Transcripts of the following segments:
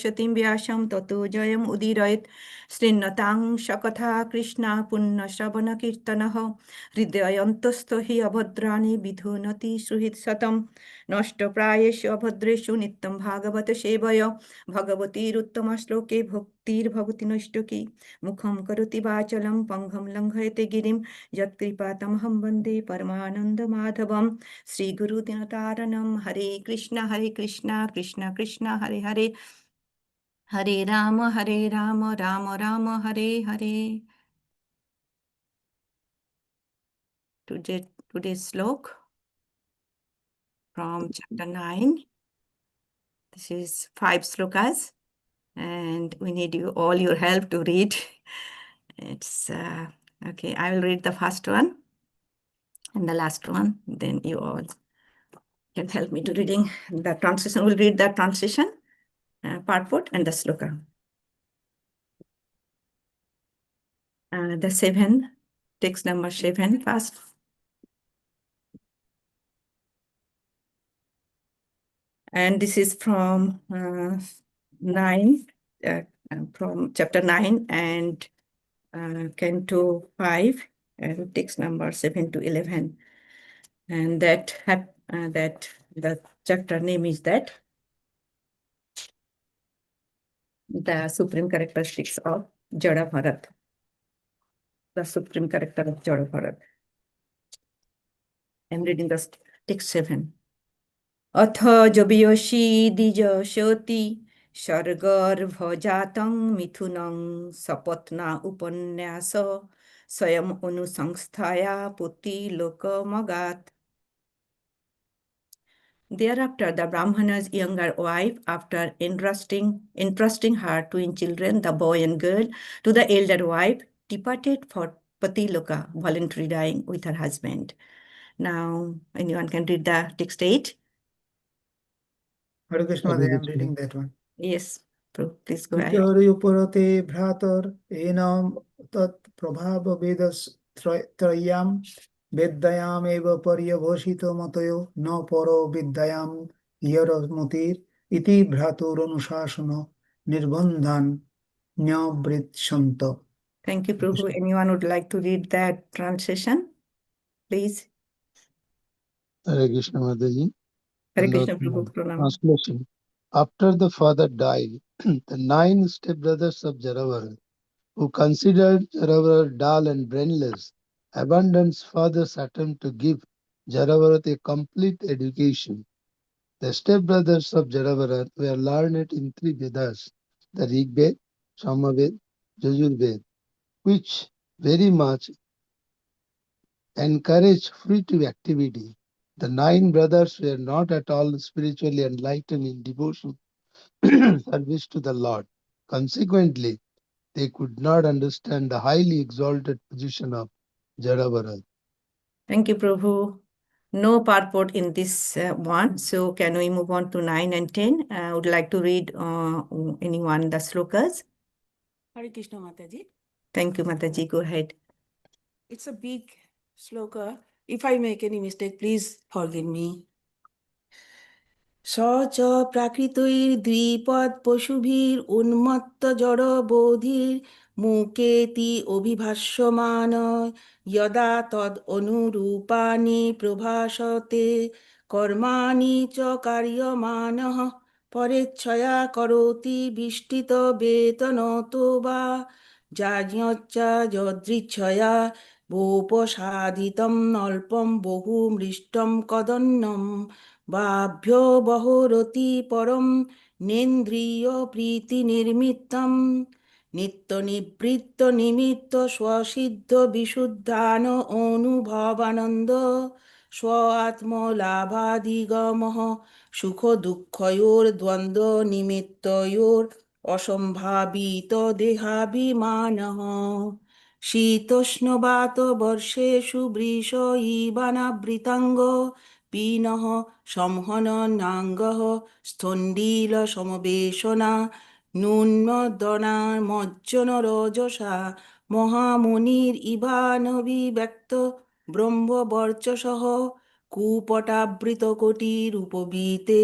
शतीं व्यासं ततो जयम् उदीरयेत् श्रीन्नतां शकथा कृष्णा पुण्यश्रवणकीर्तनः हृदयन्तस्थो हि अभद्राणि विधुनति सुहृत्सतं नष्टप्रायेषु अभद्रेषु नित्यं भागवत सेवय भगवतीरुत्तमश्लोके भक्तिर्भवति नैष्टकी मुखं करोति वाचलं पङ्गं लङ्घयते गिरिं यत्कृपातमहं वन्दे परमानन्दमाधवं श्रीगुरुदिनतारणं हरे Krishna Krishna Krishna Hare Hare Hare Rama, Rama Rama, Hare Hare. Today's slok from chapter 9. This is 5 slokas, and we need all your help to read. It's okay. I will read the first one and the last one. Then you all can help me to reading the translation. We'll read the translation, purport, and the sloka. The 7, text number 7 first. And this is from 9, from chapter 9 and canto 5, and text number 7 to 11. And that the chapter name is that the supreme characteristics of Jada Bharat. The supreme character of Jada Bharat. I'm reading the text 7. अथ जबियसि द्विजशोति सर्गर्भजातं मिथुनं सपत्ना उपन्यास स्वयं अनुसंस्थाया पुत्तिलोकमगात्. Thereafter, the Brahmana's younger wife, after entrusting her twin children, the boy and girl, to the elder wife, departed for Patiloka, voluntarily dying with her husband. Now, anyone can read the text 8. Hare Krishna, I am reading that one. Yes, please go ahead. Pitarupurate bhratar enam tat prabhava vedas trayam veddayam eva paryabhashito matayo na paro vidyayam yarasmutir iti bhratur anusasana nirbandhan nyavritshanta. Thank you, Prabhu. Anyone would like to read that translation, please? Hare Krishna, Mataji. Hare Krishna, Prabhu. Pranam. Translation. After the father died, the 9 stepbrothers of Jaravara, who considered Jaravara dull and brainless, abandoned father's attempt to give Jaravara a complete education. The stepbrothers of Jaravara were learned in 3 Vedas, the Rig Veda, Samaveda, Yajurveda, which very much encouraged fruitive activity. The 9 brothers were not at all spiritually enlightened in devotion service to the Lord. Consequently, they could not understand the highly exalted position of Jadavara. Thank you, Prabhu. No purport in this one. So can we move on to 9 and 10? I would like to read anyone the slokas. Hare Krishna, Mataji. Thank you, Mataji. Go ahead. It's a big sloka. If I make any mistake, please forgive me. स च प्राकृतैर्द्विपद पशुभिर उन्मत्त जड़ बोधिर मुकेति अभिभाष्यमान यदा तद अनुरूपाणि प्रभासते कर्माणि च कार्यमानः परेच्छया करोति विष्टित वेतनतो वा जाज्ञच्च यदृच्छया वोपसाधितम् अल्पं बहुमृष्टं कदन्नं बाभ्यो बहोरति परम नेन्द्रिय प्रीति निर्मितम नित्य निवृत्त निमित्त स्वसिद्ध विशुद्धान अनुभवानंद स्व आत्मलाभाधिगमः सुख दुःखयोर द्वंद्व निमित्तयोर असंभावित देहाभिमानः शीतोष्णवात वर्षेषु वृष इवानावृतांग पीनः संहननाङ्गः स्थण्डिलसमवेशना न्यूनदनामज्जनरजसा महामुनिरिवानभिव्यक्त ब्रह्मवर्चसः कूपटावृतकोटिरुपवीते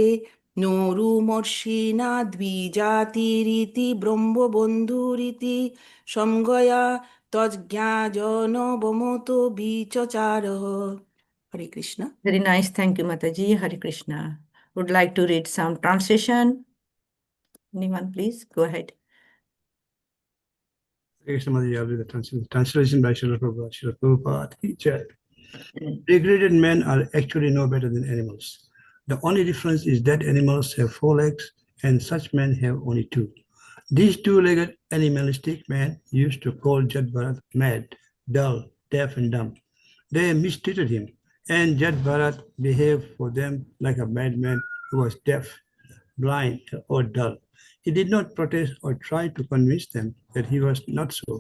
নরুমর্ষিণা দ্বিজাতিরিতি ব্রহ্মবন্ধুরিতি সমগয়া তজ্ঞাজনবমত বিচচারঃ। হরে Krishna. Very nice. Thank you, Mataji. Hare Krishna. Would like to read some translation? Anyone, please go ahead. Krishna Mataji, I'll read the translation by Srila Prabhupada. Srila Prabhupada ki jai. Degraded men are actually no better than animals. The only difference is that animals have 4 legs and such men have only 2. These 2-legged animalistic men used to call Jad Bharat mad, dull, deaf, and dumb. They mistreated him, and Jad Bharat behaved for them like a madman who was deaf, blind, or dull. He did not protest or try to convince them that he was not so.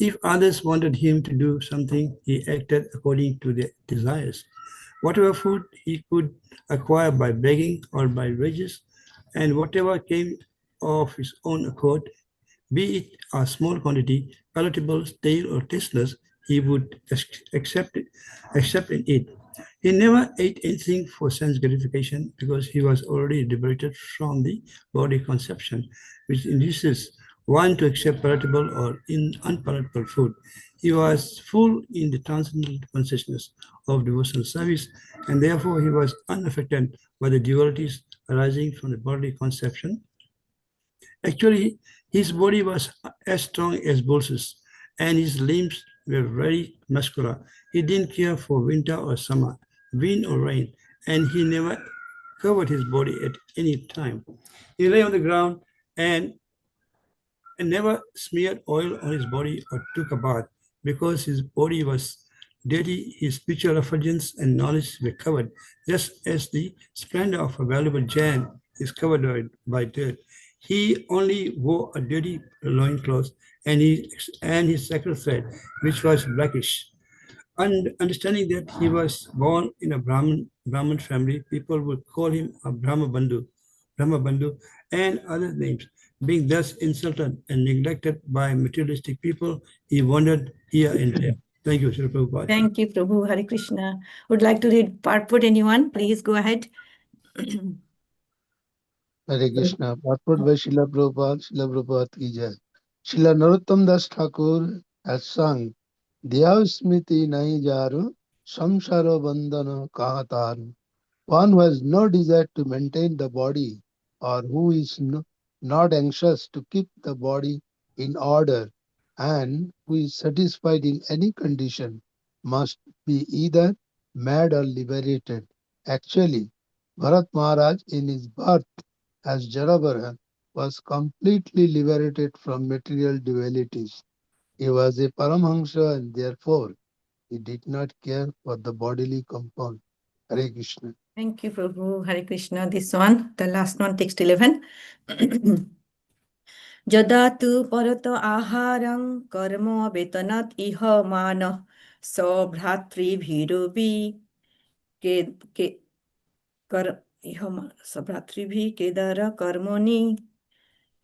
If others wanted him to do something, he acted according to their desires. Whatever food he could acquire by begging or by wages, and whatever came of his own accord, be it a small quantity, palatable, stale, or tasteless, he would accept and eat. He never ate anything for sense gratification because he was already liberated from the body conception, which induces one to accept palatable or unpalatable food. He was full in the transcendental consciousness of devotional service, and therefore he was unaffected by the dualities arising from the bodily conception. Actually, his body was as strong as bulls, and his limbs were very muscular. He didn't care for winter or summer, wind or rain, and he never covered his body at any time. He lay on the ground and never smeared oil on his body or took a bath because his body was dirty. His spiritual effulgence and knowledge were covered, just as the splendor of a valuable gem is covered by dirt. He only wore a dirty loincloth and his sacred thread, which was blackish. Understanding that he was born in a Brahmin family, people would call him a Brahma Bandhu, and other names. Being thus insulted and neglected by materialistic people, he wandered here and there. Thank you, Srila Prabhupada. Thank you, Prabhu. Hare Krishna. Would like to read purport, anyone? Please go ahead. Hare Krishna. Purport by Srila Prabhupada ki jai. Srila Narottam Das Thakur has sung, Diyav Smriti Nahi Jaru, Samsara Bandhana Kahataru. One who has no desire to maintain the body or who is not anxious to keep the body in order and who is satisfied in any condition must be either mad or liberated. Actually, Bharat Maharaj in his birth as Jarabhara was completely liberated from material dualities. He was a Paramhamsa and therefore he did not care for the bodily compound. Hare Krishna. Thank you, Prabhu. Hare Krishna. This one, the last one, text 11. Jada tu parat aharam karma vetanat iha mana sabhratri bhiruvi ke ke kar iha sabhratri bhi kedara karmoni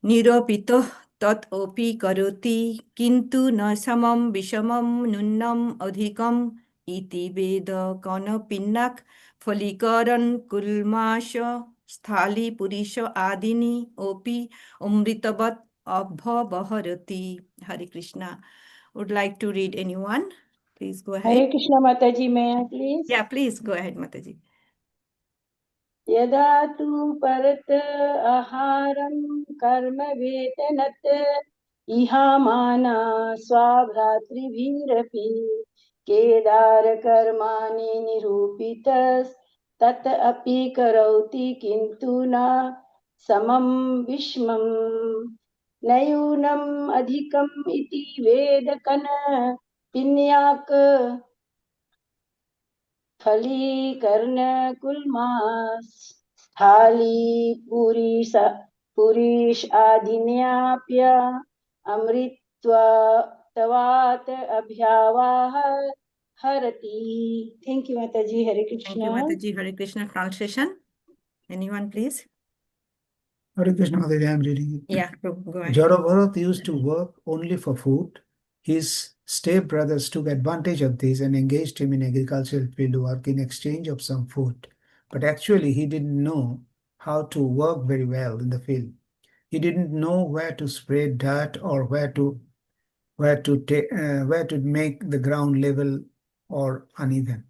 niropito tat opi karoti kintu na samam vishamam nunnam adhikam iti veda kana pinnak ফলিকরণ কুলমাশ স্থলি পুরিশ আদিনি OP অমৃতবৎ অভ্যবহরতি. Hare Krishna. Would like to read anyone? Please go ahead. Hare Krishna Mataji, may I please? Yeah, please go ahead, Mataji. यदा तु परत आहारं कर्म वेतनत् इहामाना स्वाभ्रातृभिरपि केदार कर्माणि निरूपितस्तत् अपि करोति किन्तु न समं विषमं नयूनम् अधिकम् इति वेदकन पिन्याक फलीकर्ण कुलमास स्थाली पुरीश आदिन्याप्य अमृत्वा तवात अभ्यावाह हरति. Thank you, Mataji. Hare Thank you, Krishna. Mataji. Hare Krishna. Translation. Anyone, please? Hare Krishna, Mataji, I am reading it. Yeah, go ahead. Jarabharat used to work only for food. His step-brothers took advantage of this and engaged him in agricultural field work in exchange of some food. But actually, he didn't know how to work very well in the field. He didn't know where to spread dirt or where to make the ground level or uneven.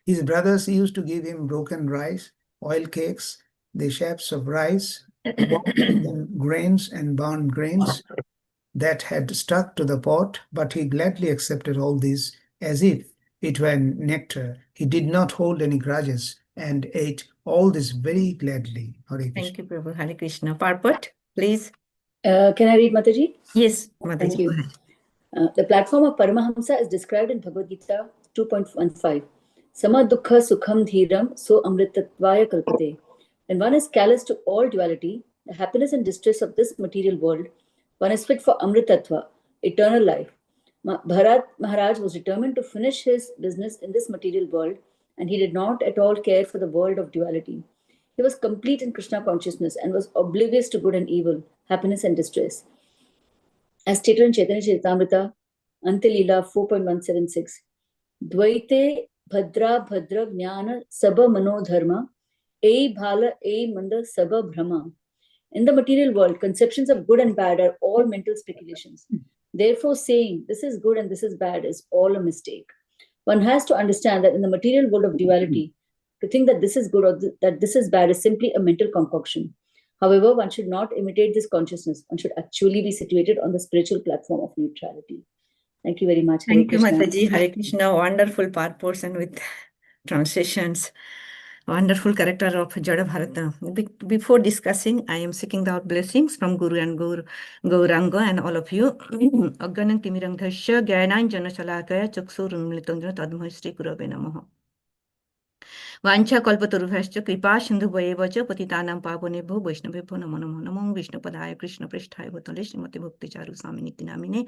His brothers used to give him broken rice, oil cakes, the shapes of rice, grains and burned grains that had stuck to the pot, but he gladly accepted all these as if it were nectar. He did not hold any grudges and ate all this very gladly. Hare Krishna. Thank you, Prabhu. Hare Krishna. Purport, please. Can I read, Mataji? Yes, Thank Mataji. you. The platform of Paramahamsa is described in Bhagavad Gita 2.15. Sama dukkha sukham dhiram so amritatvaya kalpate. When one is callous to all duality, the happiness and distress of this material world, one is fit for amritatva, eternal life. Bharat Maharaj was determined to finish his business in this material world, and he did not at all care for the world of duality. He was complete in Krishna consciousness and was oblivious to good and evil, happiness and distress. As stated in Chaitanya Charitamrita, Antilila 4.176, Dvaite Bhadra Bhadra Jnana Sabha Manodharma, Ei Bhala Ei Manda Sabha Brahma. In the material world, conceptions of good and bad are all mental speculations. Therefore, saying this is good and this is bad is all a mistake. One has to understand that in the material world of duality, to think that this is good or that this is bad is simply a mental concoction. However, one should not imitate this consciousness. One should actually be situated on the spiritual platform of neutrality. Thank you very much. Thank you, Hare Krishna. Mataji. Hare Krishna. Wonderful purports and with translations. Wonderful character of Jada Bharata. Before discussing, I am seeking out blessings from Guru and Gauranga and all of you. Agganang timirang dhasya jnanam jana shalakaya chaksurunmilitam jana tadmai Sri Gurave namaha. वाञ्छा कल्पतरुभ्यश्च कृपा सिन्धुभ्येव च पतितानां पावनेभ्यो वैष्णवेभ्यो नमो नमो नमो विष्णुपदाय कृष्णपृष्ठाय भूतले श्रीमती भक्तिचारु स्वामिनीति नामिने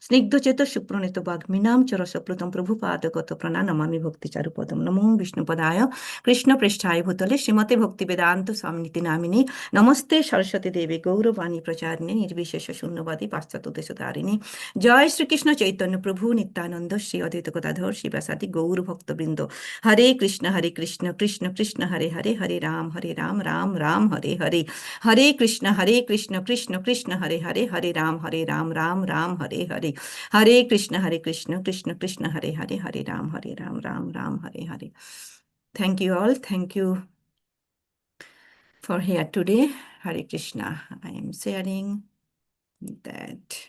स्निग्धचेत शुक्रणित वाग्मीनां च रसप्लुतं प्रभुपादगत प्रणमामि भक्तिचारुपदं नमो विष्णुपदाय कृष्णपृष्ठाय भूतले श्रीमती भक्तिवेदान्त स्वामिनीति नामिने नमस्ते सरस्वती देवी गौरवाणी प्रचारिणे निर्विशेष शून्यवादी पाश्चात्य जय श्रीकृष्ण चैतन्य प्रभु नित्यानंद श्री अद्वैत गदाधर शिवासादि गौर भक्तवृंद हरे Krishna Krishna Krishna Hare Hare Hare Ram Ram Ram Hare Hare Hare Krishna Krishna Krishna Hare Hare Ram Ram Ram Hare Hare Hare Krishna Krishna Krishna Hare Hare Ram Ram Hare Hare. Thank you all. Thank you for here today. Hare Krishna. I am sharing that.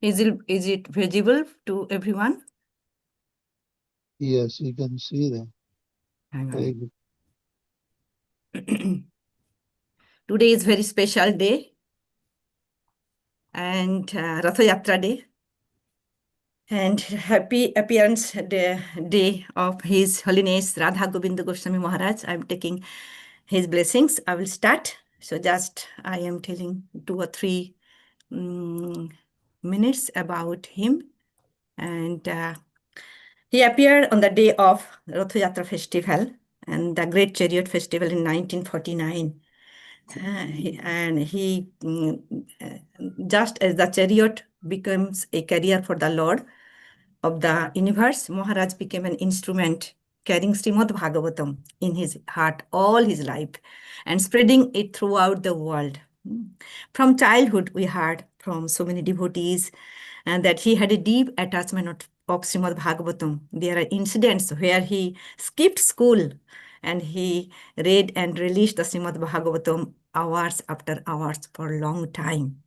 Is it visible to everyone? Yes, you can see that. Hang on. Very good. Today is very special day and Ratha Yatra day and happy appearance day of His Holiness Radha Govinda Goswami Maharaj. I'm taking his blessings. I will start. So just I am telling 2 or 3 minutes about him. And he appeared on the day of Ratha Yatra festival and the Great Chariot Festival in 1949. And he, just as the chariot becomes a carrier for the Lord of the universe, Maharaj became an instrument carrying Srimad Bhagavatam in his heart all his life and spreading it throughout the world. From childhood, we heard from so many devotees and that he had a deep attachment of Srimad Bhagavatam. There are incidents where he skipped school and he read and released the Srimad Bhagavatam hours after hours for a long time.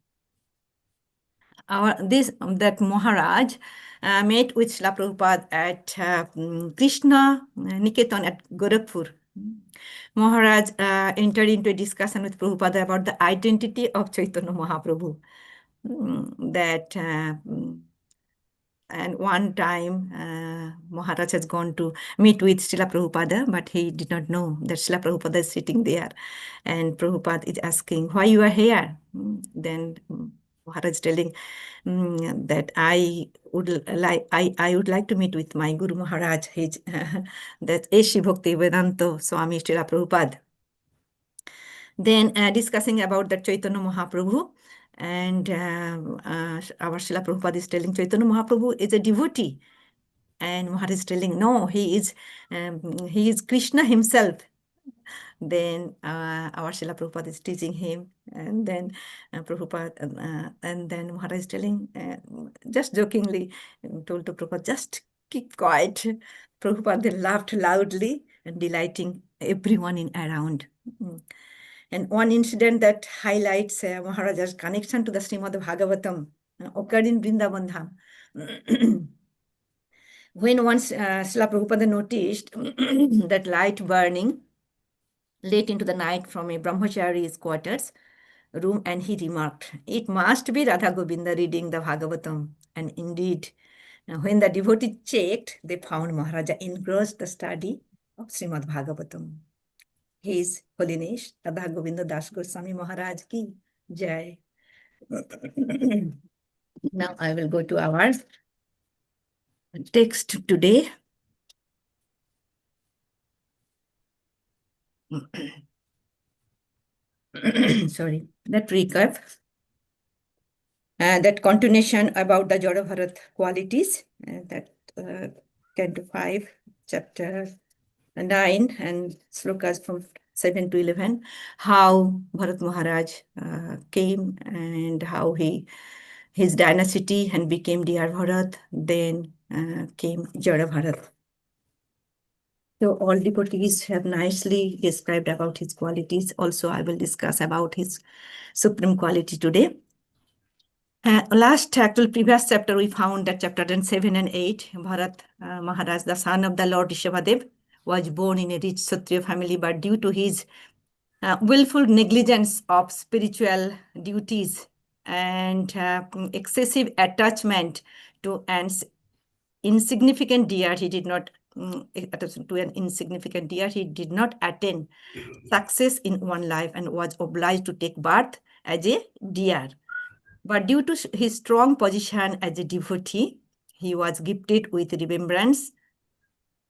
That Maharaj met with Srila Prabhupada at Krishna Niketan at Gorakhpur. Maharaj entered into a discussion with Prabhupada about the identity of Chaitanya Mahaprabhu. And one time, Maharaj has gone to meet with Srila Prabhupada, but he did not know that Srila Prabhupada is sitting there. And Prabhupada is asking, why you are here? Then Maharaj is telling that I would like to meet with my Guru Maharaj, his, that Eshi Bhakti Vedanta Swami Srila Prabhupada. Then discussing about the Chaitanya Mahaprabhu, And our Srila Prabhupada is telling Chaitanya Mahaprabhu is a devotee. And Maharaj is telling, no, he is Krishna himself. Then our Srila Prabhupada is teaching him, and then and then Maharaj is telling, just jokingly, told to Prabhupada, just keep quiet. Prabhupada then laughed loudly and delighting everyone in around. And one incident that highlights Maharaja's connection to the Srimad Bhagavatam occurred in Vrindavan Dham. When once Srila Prabhupada noticed that light burning late into the night from a brahmachari's quarters room, and he remarked, it must be Radha Govinda reading the Bhagavatam. And indeed, when the devotee checked, they found Maharaja engrossed the study of Srimad Bhagavatam. His Holiness Radha Govinda Das Goswami Maharaj ki Jai. Now I will go to our text today. Sorry, that recap. That continuation about the Jada Bharat qualities, that 10 to 5, chapter 9, and slokas from 7 to 11, how Bharat Maharaj came and how his dynasty and became Dr. Bharat, then came Jada Bharat. So all devotees have nicely described about his qualities. Also, I will discuss about his supreme quality today. Actual previous chapter, we found that chapter 7 and 8, Bharat Maharaj, the son of the Lord Rishabhadev, was born in a rich Kshatriya family, but due to his willful negligence of spiritual duties and excessive attachment to an insignificant deer, he did not attain success in one life and was obliged to take birth as a deer. But due to his strong position as a devotee, he was gifted with remembrance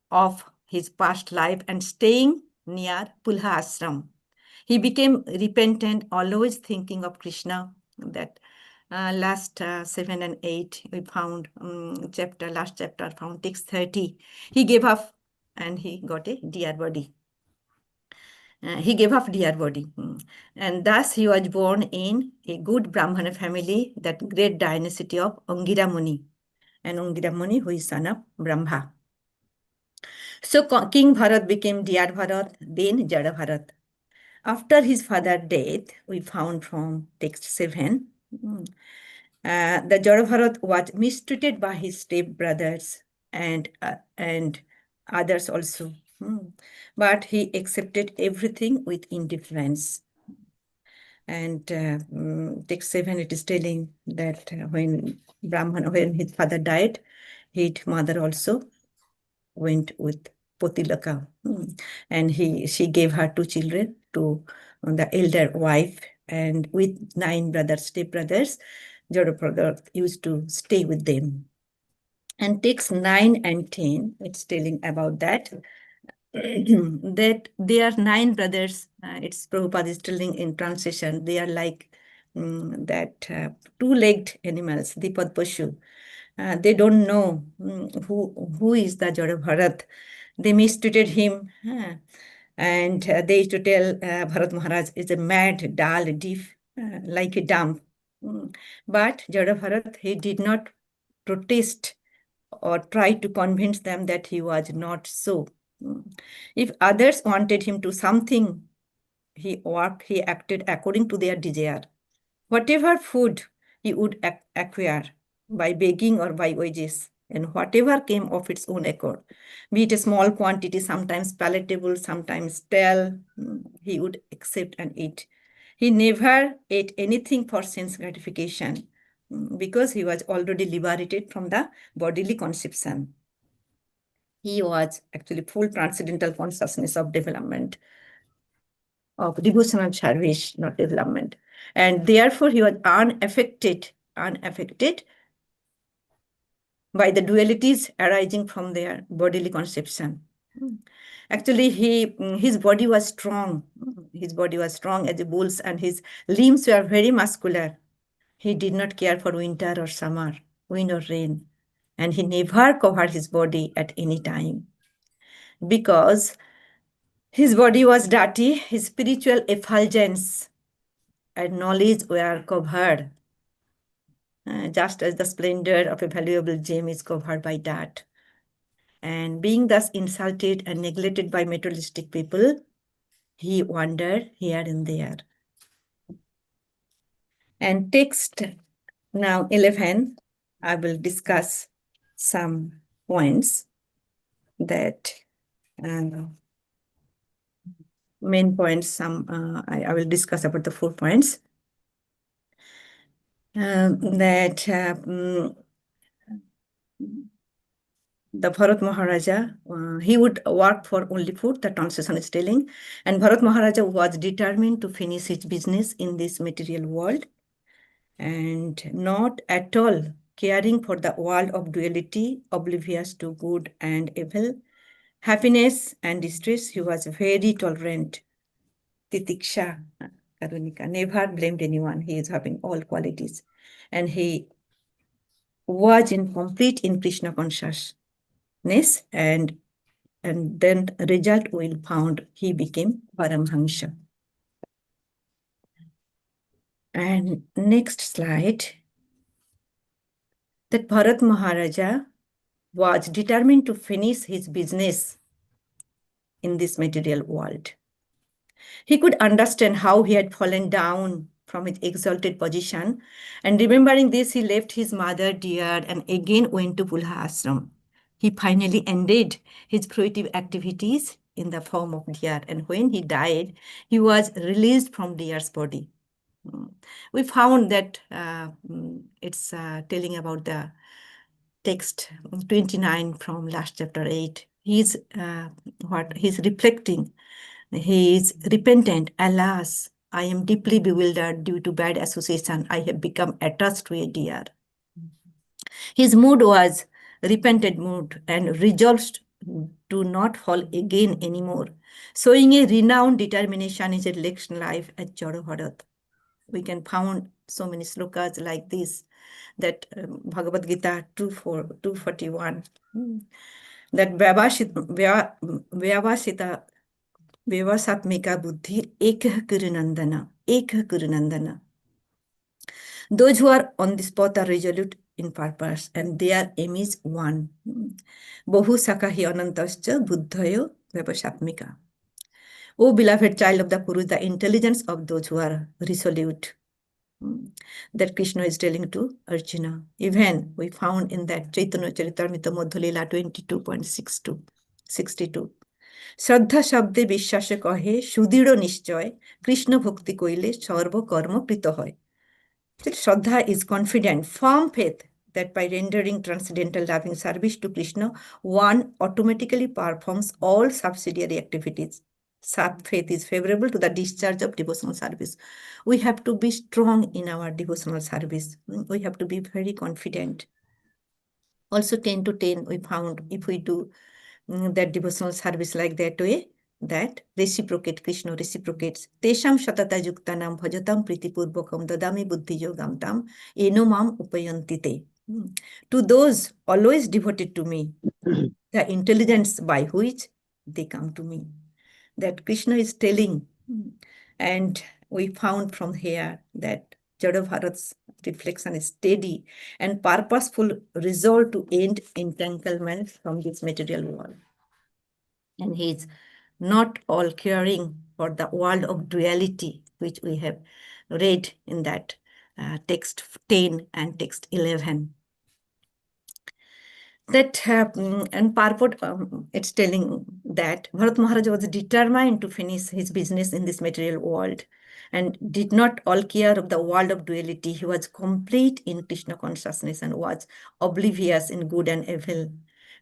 of his past life and staying near Pulha Ashram. He became repentant, always thinking of Krishna. That last 7 and 8 we found last chapter found text 30. He gave up and he got a deer body. He gave up deer body. And thus he was born in a good Brahmana family, that great dynasty of Angira Muni. And Angira Muni, who is son of Brahma. So King Bharat became Dr. Bharat, then Jada Bharat. After his father's death, we found from text 7, the Jada Bharat was mistreated by his stepbrothers and others also. But he accepted everything with indifference. And text 7, it is telling that when his father died, his mother also went with Potilaka. And she gave her 2 children to the elder wife, and with 9 stepbrothers, Jada Bharat used to stay with them. And text 9 and 10, it's telling about that. That there are 9 brothers. It's Prabhupada is telling in translation. They are like that 2-legged animals, Dipad Pashu. They don't know who is the Jada Bharat. They mistreated him, and they used to tell Bharat Maharaj is a mad, dull, deaf, like a dump. But Jada Bharat, he did not protest or try to convince them that he was not so. If others wanted him to something, he acted according to their desire. Whatever food he would acquire by begging or by wages, and whatever came of its own accord, be it a small quantity, sometimes palatable, sometimes stale, he would accept and eat. He never ate anything for sense gratification because he was already liberated from the bodily conception. He was actually full transcendental consciousness of development, of devotional service, not development. And therefore, he was unaffected by the dualities arising from their bodily conception. Actually, his body was strong. His body was strong as a bull's, and his limbs were very muscular. He did not care for winter or summer, wind or rain, and he never covered his body at any time. Because his body was dirty, his spiritual effulgence and knowledge were covered, just as the splendor of a valuable gem is covered by dirt. And being thus insulted and neglected by materialistic people, he wandered here and there. And text now 11, I will discuss some points that main points. I will discuss about the 4 points that the Bharat Maharaja, he would work for only food, the translation is telling. And Bharat Maharaja was determined to finish his business in this material world and not at all caring for the world of duality, oblivious to good and evil, happiness and distress. He was very tolerant. Titiksha, Karunika, never blamed anyone. He is having all qualities. And he was complete in Krishna consciousness, and then result will found he became Paramhamsa. And next slide, that Bharat Maharaja was determined to finish his business in this material world. He could understand how he had fallen down from his exalted position, and remembering this, he left his mother dear and again went to Pulha Ashram. He finally ended his fruitive activities in the form of deer, and when he died, he was released from deer's body. We found that it's telling about the text 29 from last chapter 8. He's reflecting. He is repentant. Alas, I am deeply bewildered due to bad association. I have become attached to a deer. His mood was repentant mood and resolved to not fall again anymore, showing a renowned determination in his election life at Jada Bharat. We can find so many slokas like this, that Bhagavad Gita 241, that Vyavasatmika buddhi ekah kurunandana. Those who are on this path are resolute in purpose, and their aim is one. Bahu sakahi anantascha buddhayo vyavasatmika. O beloved child of the Purus, the intelligence of those who are resolute, that Krishna is telling to Arjuna. Even we found in that Chaitanya Charitamrita Madhulila 22.62. শ্রদ্ধা শব্দে বিশ্বাসে কহে সুদৃঢ় নিশ্চয় কৃষ্ণ ভক্তি কইলে সর্বকর্ম কৃত হয়. Shraddha is confident, firm faith that by rendering transcendental loving service to Krishna, one automatically performs all subsidiary activities. Such faith is favorable to the discharge of devotional service. We have to be strong in our devotional service. We have to be very confident. Also 10 to 10, we found if we do that devotional service like that way, that reciprocate, Krishna reciprocates. Tesham shatata yuktanam bhajatam pritipurvakam dadami buddhi yogam tam enomam upayantite. To those always devoted to me, the intelligence by which they come to me. That Krishna is telling, and we found from here that Jada Bharat's reflection is steady and purposeful resolve to end entanglement from this material world. And he is not all caring for the world of duality, which we have read in that text 10 and text 11. That and purport, it's telling that Bharat Maharaja was determined to finish his business in this material world and did not all care of the world of duality. He was complete in Krishna consciousness and was oblivious in good and evil.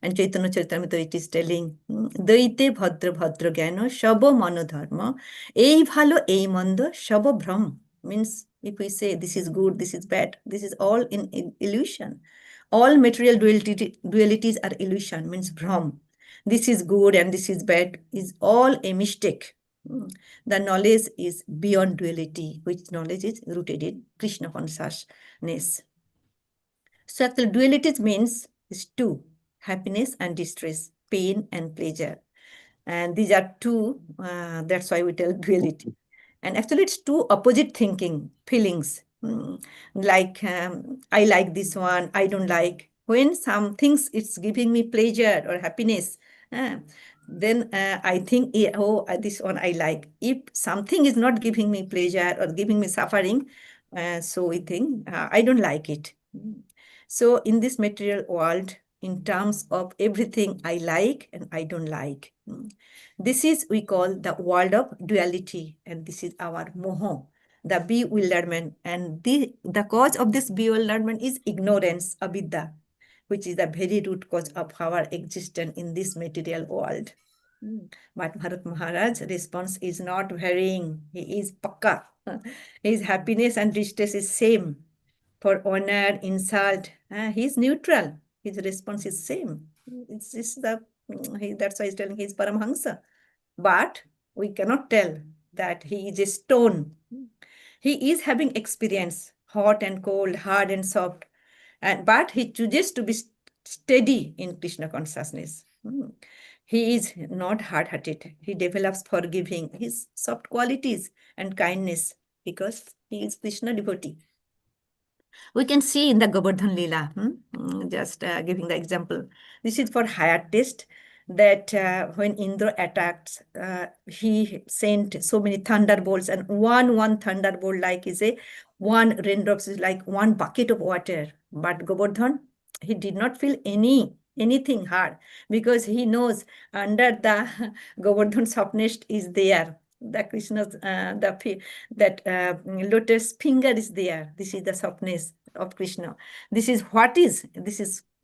And Chaitanya Charitamrita, it is telling, Daite bhadra bhadra gyano shabo mano dharma, ei bhalo ei mando shabo bhram. Means if we say this is good, this is bad, this is all in illusion. All material dualities are illusion, means bhram. This is good and this is bad is all a mistake. The knowledge is beyond duality, which knowledge is rooted in Krishna consciousness. So actual duality means is two, happiness and distress, pain and pleasure. And these are two, that's why we tell duality. And actually it's two opposite thinking, feelings. Like I like this one, I don't like. When some things it's giving me pleasure or happiness, then I think, oh, this one I like. If something is not giving me pleasure or giving me suffering, so we think I don't like it. So in this material world, in terms of everything I like and I don't like, this is we call the world of duality, and this is our moho, the bewilderment. And the cause of this bewilderment is ignorance, avidya, which is the very root cause of our existence in this material world. But Bharat Maharaj's response is not varying. He is pakka. His happiness and distress is same. For honor, insult, he is neutral. His response is same. It's just that's why he's telling he's Paramhansa. But we cannot tell that he is a stone. He is having experience, hot and cold, hard and soft, but he chooses to be steady in Krishna consciousness. He is not hard-hearted. He develops forgiving, his soft qualities and kindness because he is Krishna devotee. We can see in the Govardhan Leela, just giving the example. This is for higher test that when Indra attacked, he sent so many thunderbolts, and one thunderbolt like is a one raindrops is like one bucket of water. But Govardhan, he did not feel anything hard because he knows under the Govardhan softness is there. The Krishna's lotus finger is there. This is the softness of Krishna. This is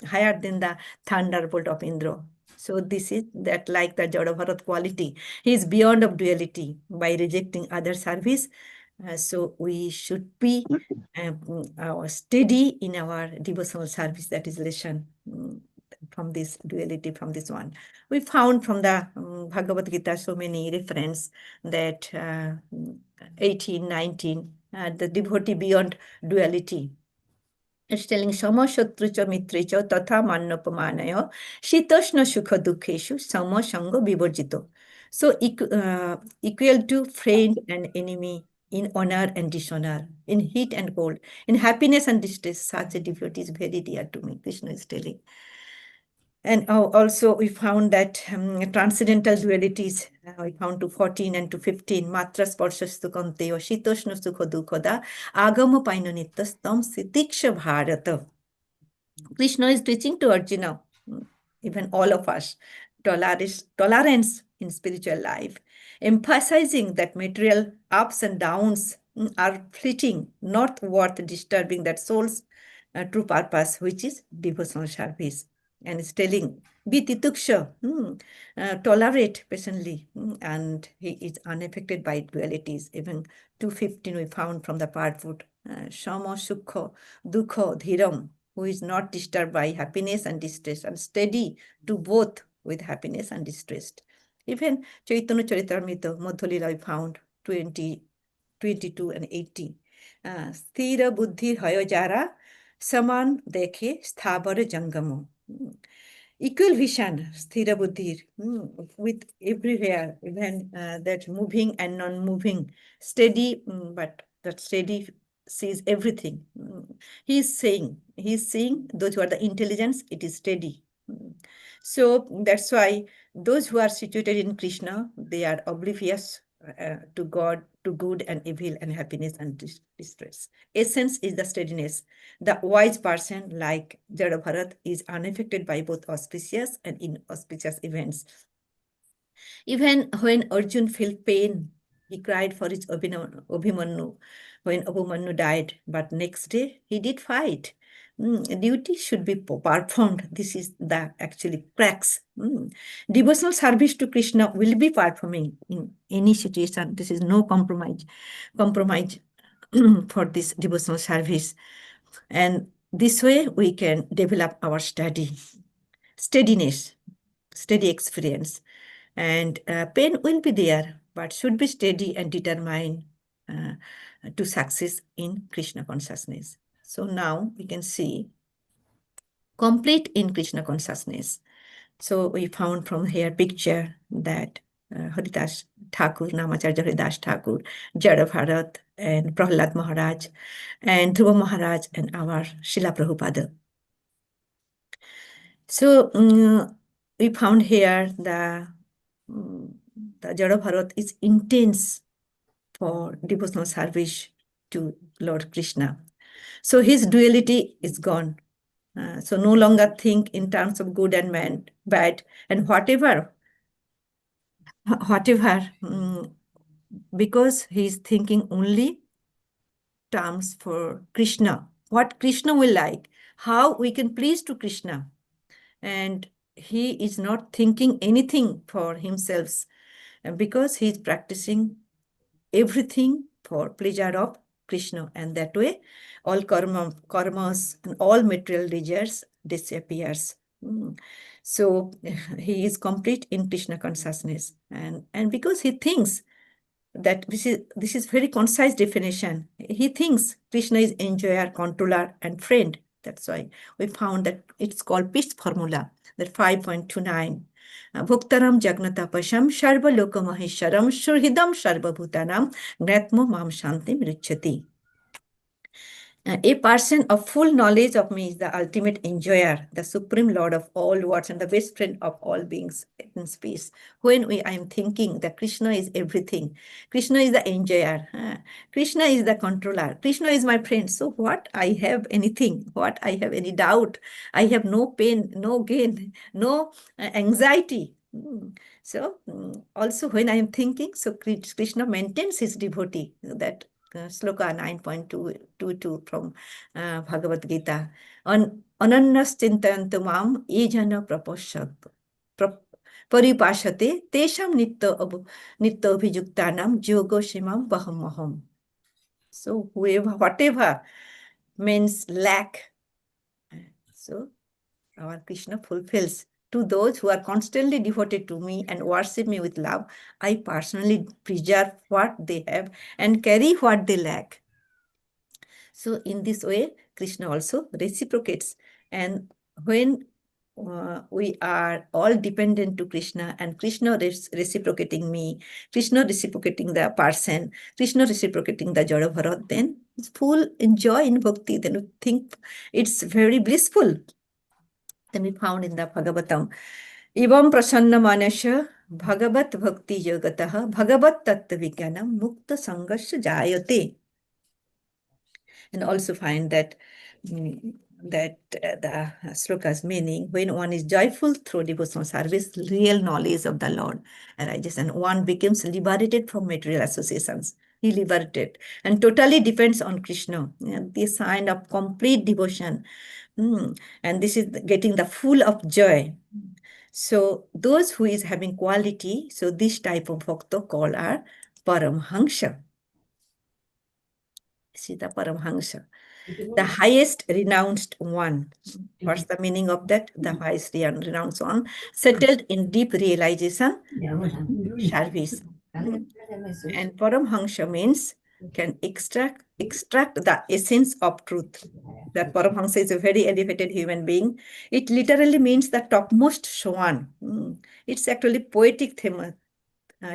higher than the thunderbolt of Indra. So this is that like the Jada Bharat quality. He is beyond of duality by rejecting other service. So we should be steady in our devotional service. That is lesson from this duality, from this one. We found from the Bhagavad Gita so many reference that 18, 19, the devotee beyond duality. It's telling Sama Shatrucha Mitricha Tatha Mannapamanayo Shitoshna Sukha Dukheshu Sama Sanga Vivarjito. So equal to friend and enemy, in honor and dishonor, in heat and cold, in happiness and distress, such a devotee is very dear to me, Krishna is telling. And also we found that transcendental dualities, we found to 14 and to 15, matra sparshastu kanteo, shitoshna sukha dukhoda, agama painanittas tam sitiksha bharata. Krishna is teaching to Arjuna, even all of us, tolerance in spiritual life, emphasizing that material ups and downs are fleeting, not worth disturbing that soul's true purpose, which is devotional service. And it's telling, be tituksha, tolerate patiently, and he is unaffected by dualities. Even 215 we found from the Parvut, Shama Sukha Dukha Dhiram, who is not disturbed by happiness and distress, and steady to both with happiness and distress. Even Chaitanya Charitamrita, Madhulila, I found 20, 22 and 80. Sthira buddhi hayo jara, saman dekhe sthabara jangamo. Equal vision, sthira buddhi, with everywhere, even that moving and non-moving, steady, but that steady sees everything. He's seeing those who are the intelligence, it is steady. So that's why those who are situated in Krishna, they are oblivious to God, to good and evil and happiness and distress. Essence is the steadiness. The wise person, like Jada Bharat, is unaffected by both auspicious and inauspicious events. Even when Arjun felt pain, he cried for his Abhimanyu when Abhimanyu died. But next day, he did fight. Duty should be performed. This is the actually cracks. Devotional service to Krishna will be performing in any situation. This is no compromise for this devotional service. And this way we can develop our steadiness, steady experience. And pain will be there, but should be steady and determined to success in Krishna consciousness. So now we can see complete in Krishna consciousness. So we found from here picture that Haridas Thakur, Namacharya Haridas Thakur, Jada Bharat, and Prahlad Maharaj, and Dhruva Maharaj, and our Srila Prabhupada. So we found here the Jada Bharat is intense for devotional service to Lord Krishna. So his duality is gone. So no longer think in terms of good and bad, and whatever, because he's thinking only terms for Krishna, what Krishna will like, how we can please to Krishna. And he is not thinking anything for himself, because he is practicing everything for pleasure of Krishna, and that way all karmas and all material desires disappears. So he is complete in Krishna consciousness, and because he thinks that this is very concise definition. He thinks Krishna is enjoyer, controller, and friend. That's why we found that it's called peace formula, that 5.29. Bhuktaram jagnatapasham sarva loka mahesharam surhidam sarva bhutanam gnatmo mam shantim richati. A person of full knowledge of me is the ultimate enjoyer, the supreme lord of all worlds, and the best friend of all beings in space. When I am thinking that Krishna is everything, Krishna is the enjoyer, Krishna is the controller, Krishna is my friend. So what I have anything, what I have any doubt, I have no pain, no gain, no anxiety. So also when I am thinking, so Krishna maintains his devotee, that sloka 9.22 from Bhagavad Gita. Anannas chintayantu mam ejana paripashate tesham nitta abhijuktanam yoga shimam vahamaham. So whatever means lack, so our Krishna fulfills. To those who are constantly devoted to me and worship me with love, I personally preserve what they have and carry what they lack. So in this way, Krishna also reciprocates. And when we are all dependent to Krishna, and Krishna reciprocating me, Krishna reciprocating the person, Krishna reciprocating the Jada Bharat, then it's full enjoy in bhakti. Then we think it's very blissful. Then we found in the Bhagavatam, Ivam prasanna manasya bhagavat bhakti yogatah bhagavat tattva vijnanam mukta sangasya jayate. And also find that the sloka's meaning, when one is joyful through devotional service, real knowledge of the Lord arises, and one becomes liberated from material associations. He liberated and totally depends on Krishna. This sign of complete devotion. And this is getting the full of joy. So those who is having quality, so this type of bhakta called are Paramhansha. Sita Paramhansha, the highest renounced one. What's the meaning of that? The highest renounced one, settled in deep realization, service. And Paramhansha means can extract the essence of truth. That Paramhansa is a very elevated human being. It literally means the topmost swan. It's actually poetic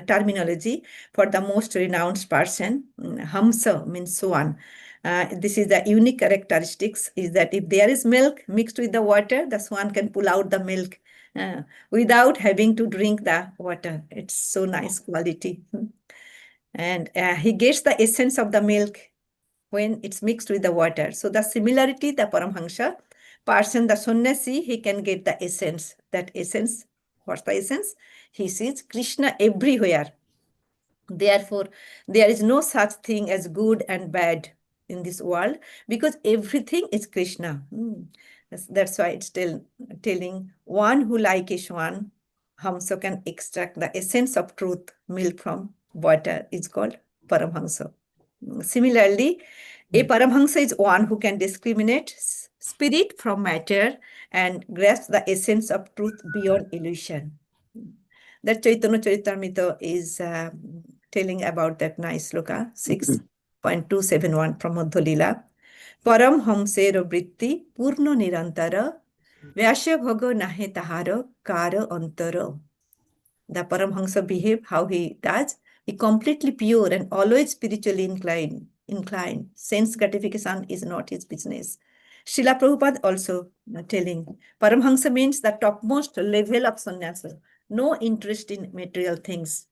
terminology for the most renounced person. Hamsa means swan. This is the unique characteristics, is that if there is milk mixed with the water, the swan can pull out the milk without having to drink the water. It's so nice quality. And he gets the essence of the milk when it's mixed with the water. So the similarity, the Paramhansha person, the sannyasi, he can get the essence. That essence, what's the essence? He sees Krishna everywhere. Therefore, there is no such thing as good and bad in this world, because everything is Krishna. That's why it's telling one who like a swan, Hamsa can extract the essence of truth, milk from water, is called Paramhansa. Similarly, a Paramhansa is one who can discriminate spirit from matter and grasp the essence of truth beyond illusion. That Chaitanya Charitamrita is telling about that nice sloka, 6.271 from Madhya Lila. Param hamsero vritti purno nirantara vyasya bhaga nahe tahara kara antara. The Paramhamsa behave how he does. He completely pure and always spiritually inclined. Sense gratification is not his business. Srila Prabhupada also telling Paramhamsa means the topmost level of sannyasa. No interest in material things.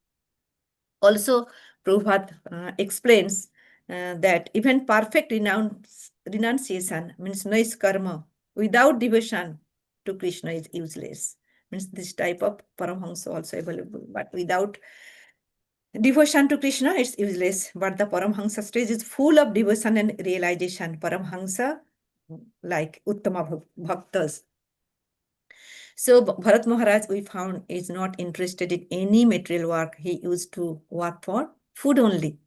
Also, Prabhupada explains that even perfect renunciation means naiskarma without devotion to Krishna is useless. Means this type of Paramhamsa also available, but without devotion to Krishna, it's useless. But the Paramhamsa stage is full of devotion and realization. Paramhamsa, like Uttama Bhaktas. So Bharat Maharaj, we found, is not interested in any material work. He used to work for food only.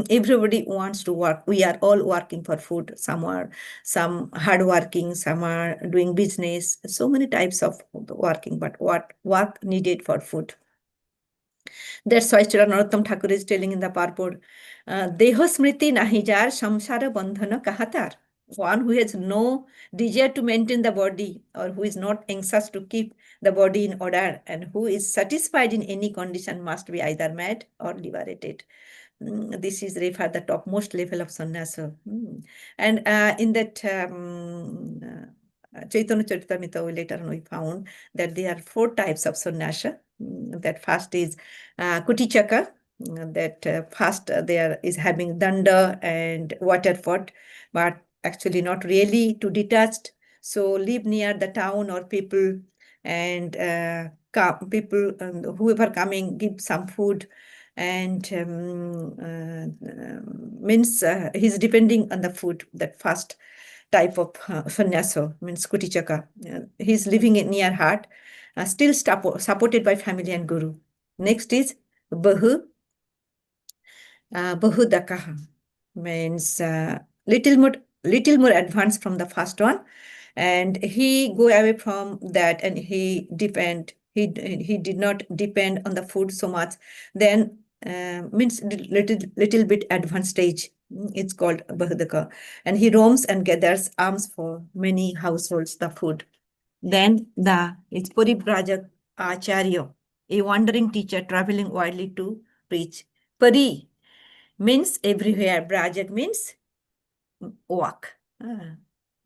Everybody wants to work. We are all working for food. Some are hardworking, some are doing business. So many types of working, but what work needed for food. That's why Srila Narottam Thakur is telling in the purport, Deho smriti nahijar samsara bandhana kahatar. One who has no desire to maintain the body, or who is not anxious to keep the body in order, and who is satisfied in any condition, must be either mad or liberated. This is referred the topmost level of sannyasa. And in that Chaitanya Charitamrita, later on we found that there are 4 types of sannyasa. That first is Kutichaka, that first there is having danda and water pot, but actually not really to detached. So live near the town or people, and people, whoever coming, give some food, and means he's depending on the food. That first type of sannyasa means Kutichaka. He's living in near heart, still supported by family and guru. Next is Bahudakaha, means little more advanced from the first one, and he go away from that, and he did not depend on the food so much. Then means little bit advanced stage. It's called Bahudaka, and he roams and gathers alms for many households the food. Then it's Paribrajak Acharya, a wandering teacher traveling widely to preach. Pari means everywhere. Brajak means walk.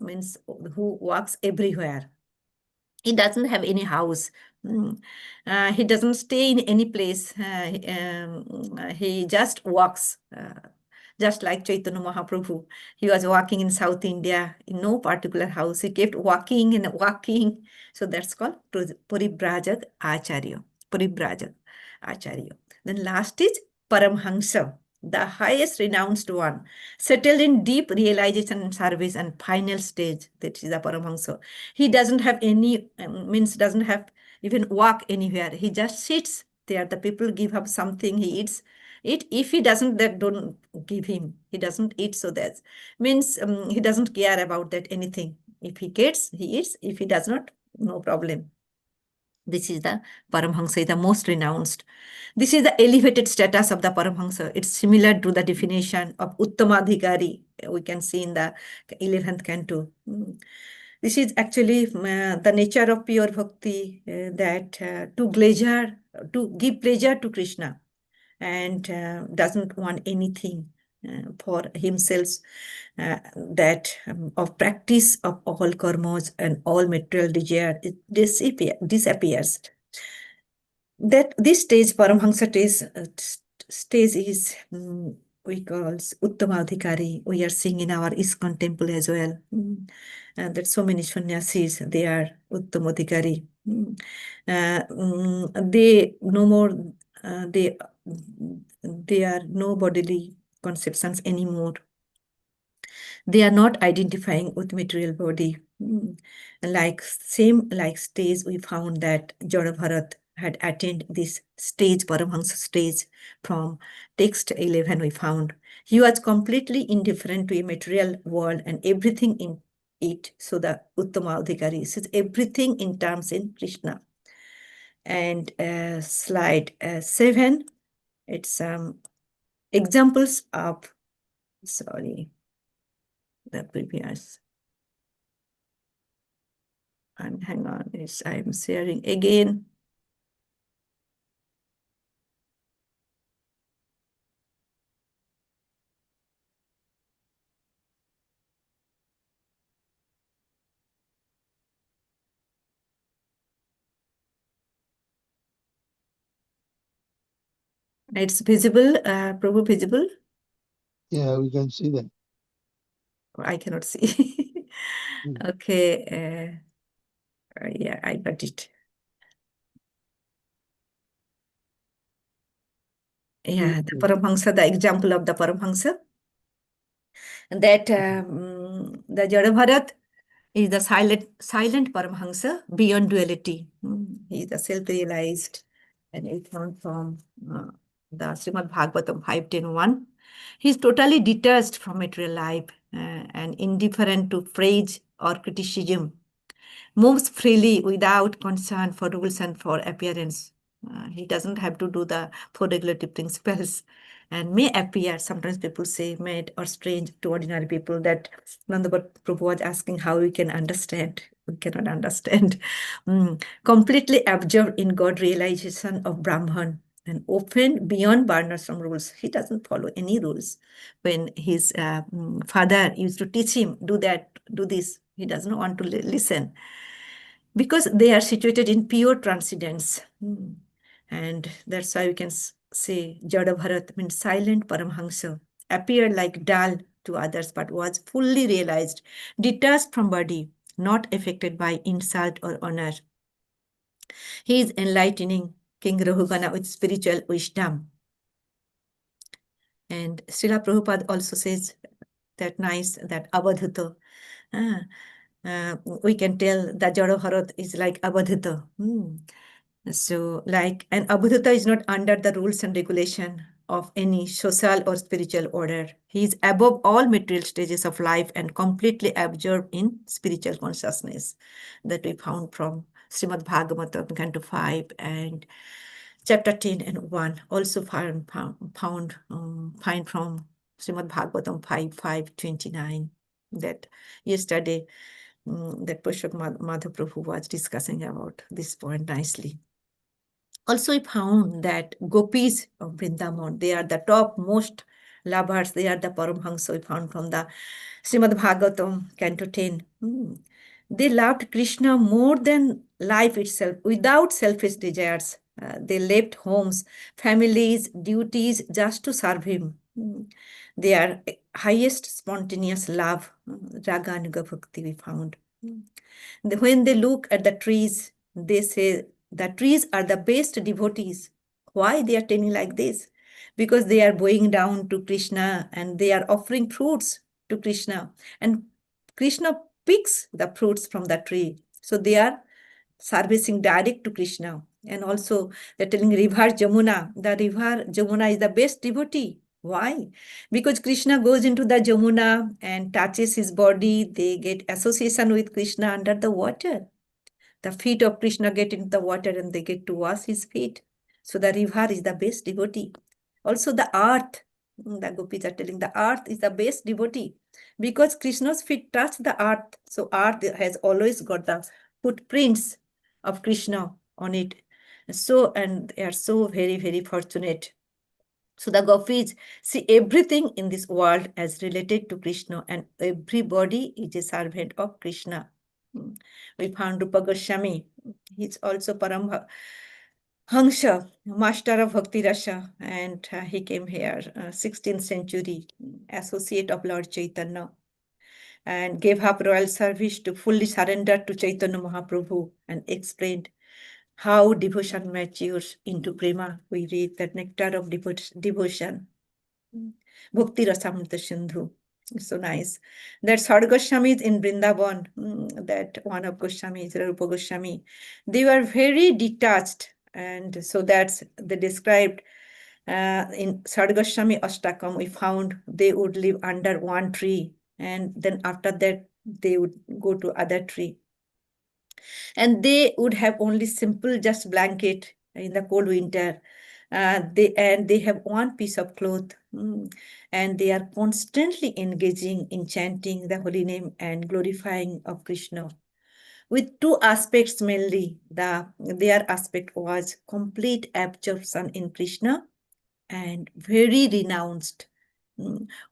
Means who walks everywhere. He doesn't have any house. He doesn't stay in any place. He just walks. Just like Chaitanya Mahaprabhu. He was walking in South India in no particular house. He kept walking and walking. So that's called Paribrajak Acharya. Paribrajak Acharya. Then last is Paramhamsa, the highest renounced one, settled in deep realization and service, and final stage, that is the Paramhamsa. He doesn't have any, doesn't have even walk anywhere. He just sits there. The people give up something, he eats it. If he doesn't, that don't give him. He doesn't eat, so that means he doesn't care about that anything. If he gets, he eats. If he does not, no problem. This is the Paramhamsa, the most renounced. This is the elevated status of the Paramhamsa. It's similar to the definition of Uttamadhikari we can see in the 11th canto. This is actually the nature of pure bhakti, that to give pleasure to Krishna, and doesn't want anything for himself, that of practice of all karmas and all material desire, it disappears. That this stage, Paramhamsa stage is we call Uttamadhikari. We are seeing in our ISKCON temple as well. And that so many sannyasis, they are Uttamadhikari. They no more, they are no bodily conceptions anymore. They are not identifying with material body. Like stage, we found that Jada Bharat had attained this stage, Paramhamsa stage, from text 11 we found. He was completely indifferent to a material world and everything in it. So the Uttama Adhikari says everything in terms in Krishna. And slide 7, it's examples of, sorry, the previous, and hang on, I'm sharing again. It's visible, Prabhu, visible? Yeah, we can see that. I cannot see. Mm. Okay, yeah, I got it. Yeah, the Paramhansa, the example of the Paramhansa. That the Jadabharat is the silent Paramhansa beyond duality. He is the self-realized, and it's found from the Srimad Bhagavatam 5.10.1. He is totally detached from material life and indifferent to praise or criticism, moves freely without concern for rules and for appearance. He doesn't have to do the four regulative principles and may appear, sometimes people say, mad or strange to ordinary people. That Nandabhat Prabhu was asking how we can understand. We cannot understand. Completely absorbed in God realization of Brahman and often beyond varnashram rules. He doesn't follow any rules. When his father used to teach him, do that, do this, he doesn't want to listen, because they are situated in pure transcendence. And that's why we can say Jada Bharat means silent Paramhansa, appeared like dull to others, but was fully realized, detached from body, not affected by insult or honor. He is enlightening King Rahugana with spiritual wisdom. And Srila Prabhupada also says that nice, that Avadhuta. We can tell that Jada Bharat is like Avadhuta. So like, and Abhudata is not under the rules and regulation of any social or spiritual order. He is above all material stages of life and completely absorbed in spiritual consciousness, that we found from Srimad Bhagavatam, Canto 5 and chapter 10 and 1. Also find from Srimad Bhagavatam 5:5-29. That yesterday, that Pushpak Madhav Prabhu was discussing about this point nicely. Also, we found that gopis of Vrindavan, they are the top most lovers. They are the Paramhansa we found from the Srimad Bhagavatam, Canto 10. They loved Krishna more than life itself, without selfish desires. They left homes, families, duties just to serve him. Their highest spontaneous love, Raganuga Bhakti, we found. When they look at the trees, they say the trees are the best devotees. Why they are telling like this? Because they are bowing down to Krishna and they are offering fruits to Krishna. And Krishna picks the fruits from the tree. So they are servicing direct to Krishna. And also they're telling river Jamuna. The river Jamuna is the best devotee. Why? Because Krishna goes into the Jamuna and touches his body. They get association with Krishna under the water. The feet of Krishna get into the water and they get to wash his feet. So the river is the best devotee. Also the earth, the gopis are telling, the earth is the best devotee because Krishna's feet touch the earth. So earth has always got the footprints of Krishna on it. So, and they are so very, very fortunate. So the gopis see everything in this world as related to Krishna, and everybody is a servant of Krishna. We found Rupa Goswami. He's also Param Hansha, master of Bhakti Rasa, and he came here 16th century, associate of Lord Chaitanya, and gave up royal service to fully surrender to Chaitanya Mahaprabhu and explained how devotion matures into prema. We read that nectar of devotion. Bhakti Rasamrita Sindhu. So nice. That Third Goswami is in Vrindavan, that one of Goswami is Rupa Goswami. They were very detached, and so that's they described in Third Goswami Ashtakam. We found they would live under one tree, and then after that they would go to other tree. And they would have only simple just blanket in the cold winter. They have one piece of cloth, and they are constantly engaging in chanting the holy name and glorifying of Krishna with two aspects mainly. Their aspect was complete absorption in Krishna and very renounced.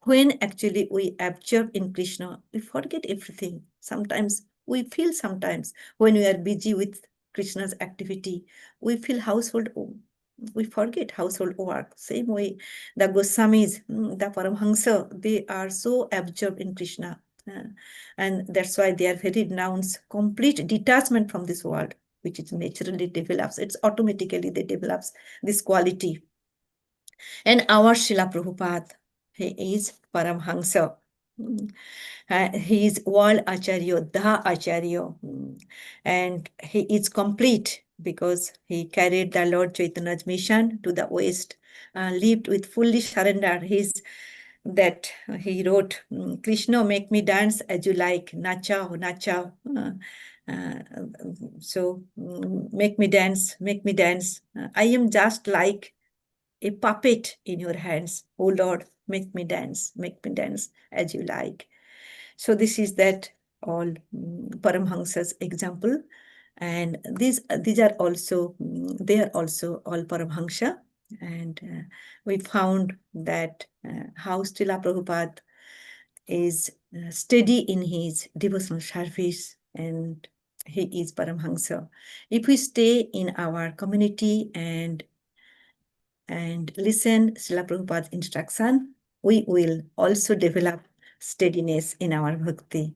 When actually we absorb in Krishna, we forget everything. Sometimes we feel, sometimes when we are busy with Krishna's activity, we feel we forget household work. Same way, the Goswamis, the Paramhansa, they are so absorbed in Krishna. And that's why they are very renounced, complete detachment from this world, which is naturally develops. It's automatically they develops this quality. And our Srila Prabhupada, he is Paramhansa. He is world Acharya, the Acharya. And he is complete because he carried the Lord Chaitanya's mission to the West, lived with fully surrender. That he wrote, Krishna, make me dance as you like, nacha, nacha. Make me dance, make me dance. I am just like a puppet in your hands. Oh Lord, make me dance as you like. So this is that all Paramhansa's example. And these are also, they are also all Paramhansa. And we found that how Srila Prabhupada is steady in his devotional service, and he is Paramhansa. If we stay in our community and listen Srila Prabhupada's instruction, we will also develop steadiness in our bhakti.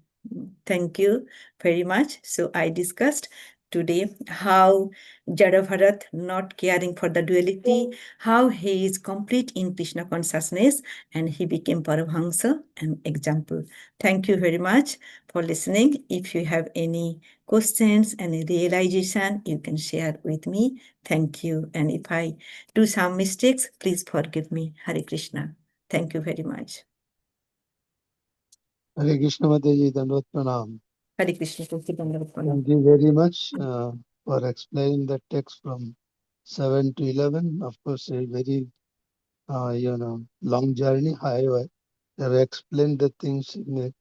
Thank you very much. So I discussed today how Jada Bharat, not caring for the duality, how he is complete in Krishna consciousness, and he became Paramahansa, an example. Thank you very much for listening. If you have any questions, any realization, you can share with me. Thank you. And if I do some mistakes, please forgive me. Hare Krishna. Thank you very much. Hare Krishna Mataji, Dandavat Pranam. Hare Krishna. Thank you very much for explaining the text from 7 to 11. Of course, a very long journey. However, they have explained the things in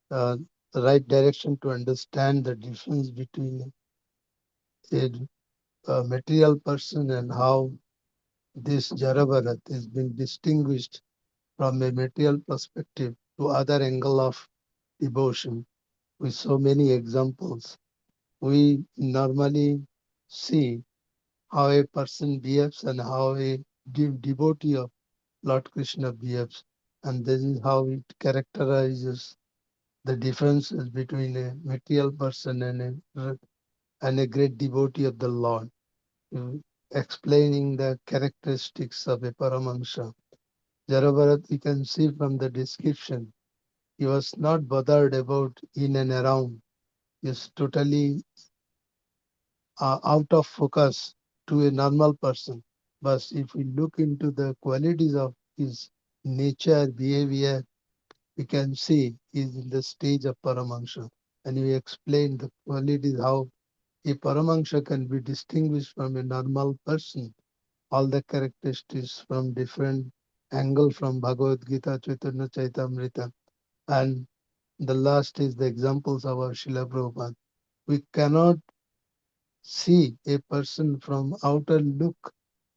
the right direction to understand the difference between a material person and how this Jarabharat is being distinguished from a material perspective to other angle of devotion with so many examples. We normally see how a person behaves and how a devotee of Lord Krishna behaves, and this is how it characterizes the differences between a material person and a great devotee of the Lord, explaining the characteristics of a Paramahansa. Jarabharat, we can see from the description, he was not bothered about in and around. He is totally out of focus to a normal person. But if we look into the qualities of his nature, behavior, we can see he's in the stage of Paramahansa. And we explain the qualities, how a Paramahansa can be distinguished from a normal person. All the characteristics from different angle from Bhagavad Gita, Chaitanya Chaitamrita. And the last is the examples of our Srila Prabhupada. We cannot see a person from outer look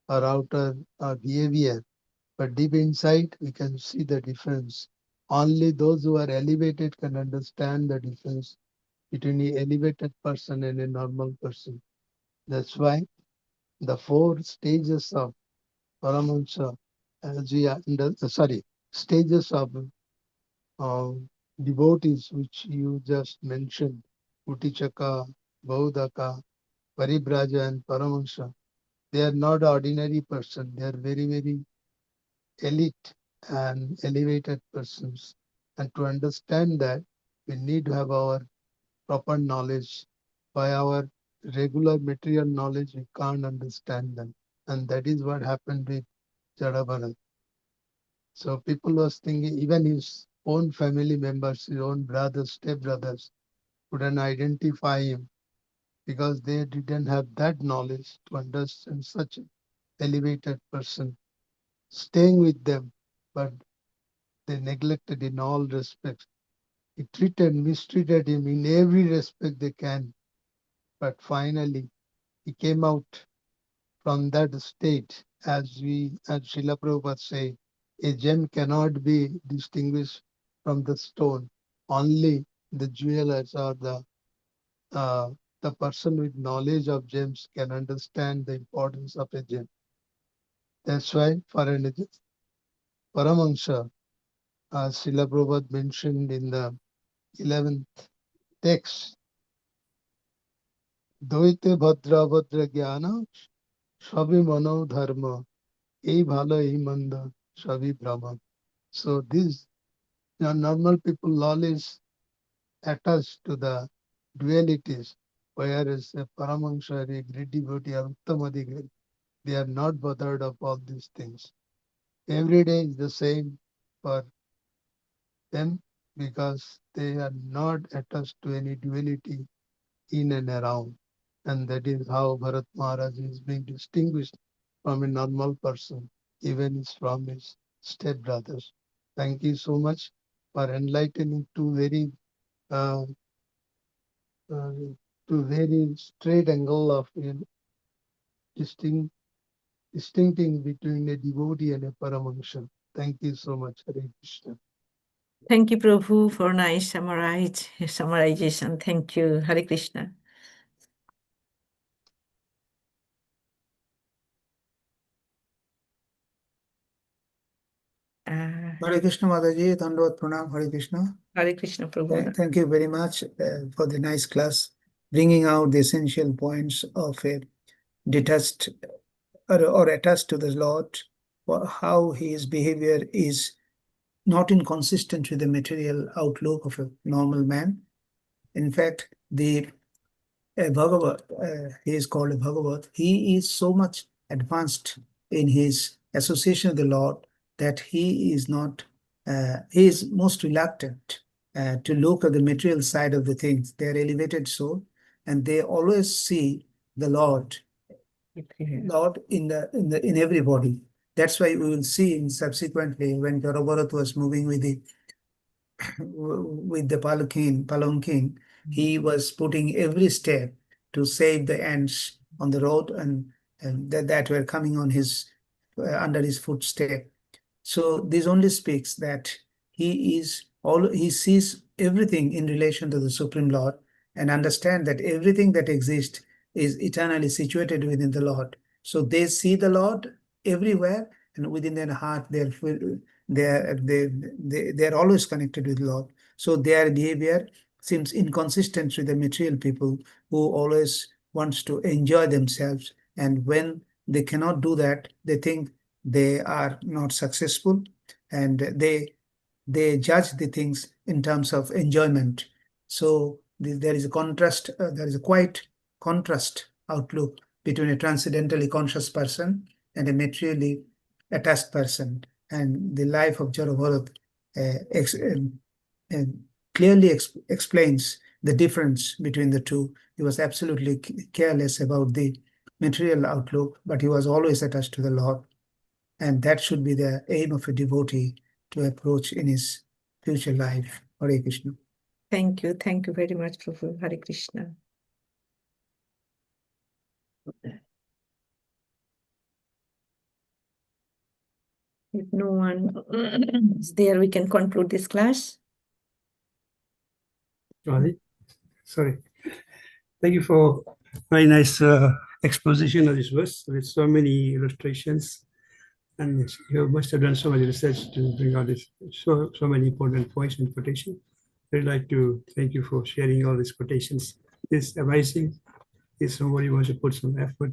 or outer behavior, but deep inside we can see the difference. Only those who are elevated can understand the difference between an elevated person and a normal person. That's why the four stages of Paramahansa, as we are stages of uh, devotees which you just mentioned, Utichaka, Baudaka, Paribraja and Paramahansa, they are not ordinary person. They are very, very elite and elevated persons. And to understand that, we need to have our proper knowledge. By our regular material knowledge, we can't understand them. And that is what happened with Jadabharat. So people was thinking, even his own family members, his own brothers, stepbrothers, couldn't identify him because they didn't have that knowledge to understand such an elevated person staying with them, but they neglected in all respects. He mistreated him in every respect they can. But finally, he came out from that state, as Srila Prabhupada say, a gem cannot be distinguished from the stone. Only the jewelers or the person with knowledge of gems can understand the importance of a gem. That's why for an Paramahansa, as Srila Prabhupada mentioned in the 11th text, Dvaite Bhadra Bhadra Jnana Shabi Mano Dharma Ei Bhalo Ei Manda Shabi Brahma. So these normal people knowledge attached to the dualities, whereas a Paramahansa, a great devotee, or Uttamadhikari, they are not bothered of all these things. Every day is the same for them because they are not attached to any duality in and around. And that is how Bharat Maharaj is being distinguished from a normal person, even from his stepbrothers. Thank you so much for enlightening uh, uh, two very straight angle of distincting between a devotee and a Paramahansa. Thank you so much, Hare Krishna. Thank you, Prabhu, for nice summarization. Thank you, Hare Krishna. Hare Krishna Mataji, Dandavat Pranam, Hare Krishna. Hare Krishna, Prabhu. Thank you very much for the nice class, bringing out the essential points of a detached or attached to the Lord, or how his behavior is not inconsistent with the material outlook of a normal man. In fact, the Bhagavat, he is called a Bhagavat, he is so much advanced in his association with the Lord that he is not, he is most reluctant to look at the material side of the things. They are elevated soul, and they always see the Lord in everybody. That's why we will see in subsequently when Bharat was moving with the palanquin, he was putting every step to save the ants on the road and that were coming on his under his footstep. So this only speaks that he sees everything in relation to the Supreme Lord and understand that everything that exists is eternally situated within the Lord. So they see the Lord everywhere, and within their heart they're always connected with the Lord. So their behavior seems inconsistent with the material people who always wants to enjoy themselves, and when they cannot do that, they think they are not successful, and they judge the things in terms of enjoyment. So there is a contrast, there is a quite contrast outlook between a transcendentally conscious person and a materially attached person. And the life of Jara Bharat clearly explains the difference between the two. He was absolutely careless about the material outlook, but he was always attached to the Lord. And that should be the aim of a devotee to approach in his future life. Hare Krishna. Thank you. Thank you very much, Prabhu. Hare Krishna. If no one is there, we can conclude this class. Sorry. Thank you for very nice exposition of this verse with so many illustrations. And you must have done so much research to bring out this so many important points in quotation. I'd like to thank you for sharing all these quotations. It's amazing. If somebody wants to put some effort,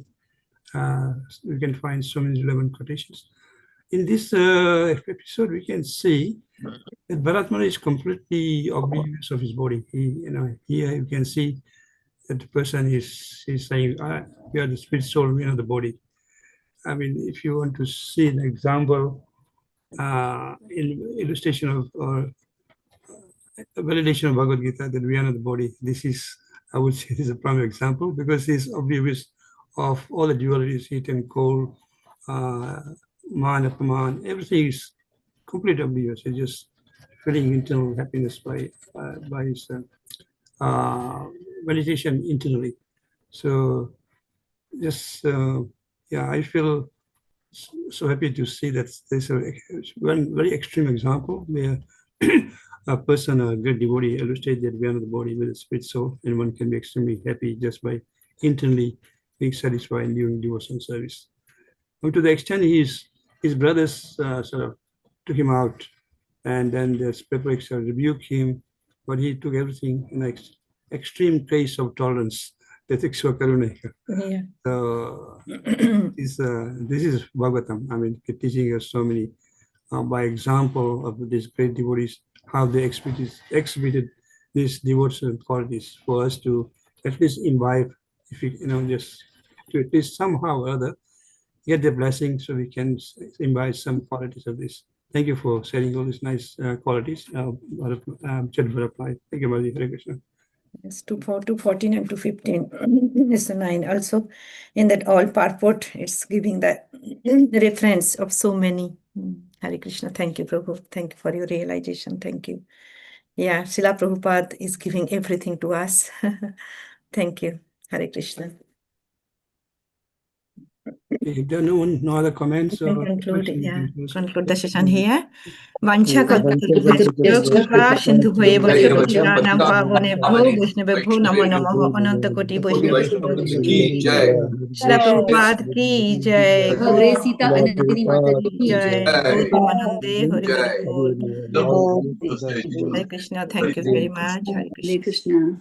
we can find so many relevant quotations. In this episode, we can see that Bharatmana is completely oblivious of his body. Here you can see that the person is saying, we are the spirit soul, we are the body. I mean, if you want to see an example in illustration of or validation of Bhagavad Gita that we are not the body, this is I would say he's a prime example because he's oblivious of all the dualities, heat and cold, man, apman, everything is completely oblivious. He's just feeling internal happiness by his meditation internally. So just yeah, I feel so happy to see that there's one very extreme example where a person, a great devotee, illustrates that beyond the body with a spirit soul, and one can be extremely happy just by internally being satisfied and doing devotional service. And to the extent his brothers sort of took him out, and then the spiritual rebuked him, but he took everything in extreme place of tolerance. Yeah. So this is Bhagavatam. I mean, teaching us so many by example of these great devotees, how they exhibited these devotional qualities for us to at least imbibe, if we, just to at least somehow or other get the blessing so we can imbibe some qualities of this. Thank you for sharing all these nice qualities. Thank you, Madhi. Hare Krishna. Yes, 214 and 215 is the 9. Also, in that all purport, it's giving the reference of so many. Hare Krishna. Thank you, Prabhu. Thank you for your realization. Thank you. Yeah, Srila Prabhupada is giving everything to us. Thank you. Hare Krishna. If there are no other comments, We can conclude, questions, yeah, conclude the session here. Vancha Krishna. kalpa sindhu bhave Jai patyanam Bhakti pavonebhyo Vaishnavebhyo namo namo ananta koti Vaishnavebhyo Ki Jai. Srila Prabhupada ki jai. Hare Sita Anandini Mata ki Jai. jai. Gautam Hari Hari Jai. Bol. Namo Buddhaya. Hare Krishna. Thank you very much. Hare Krishna. Hare Krishna.